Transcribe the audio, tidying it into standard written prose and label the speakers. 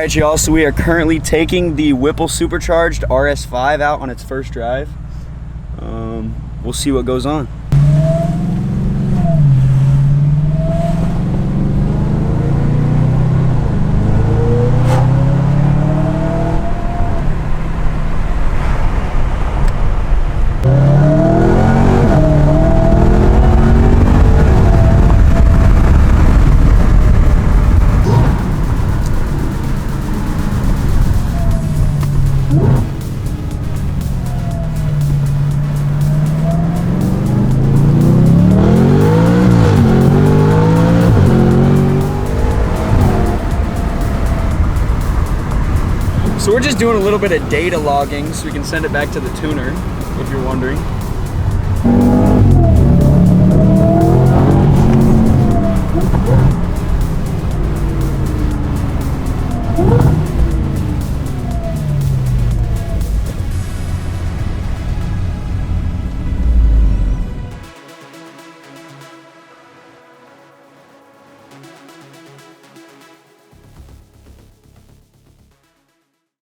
Speaker 1: right, y'all, so we are currently taking the Whipple Supercharged RS5 out on its first drive. We'll see what goes on. So we're just doing a little bit of data logging so we can send it back to the tuner, if you're wondering.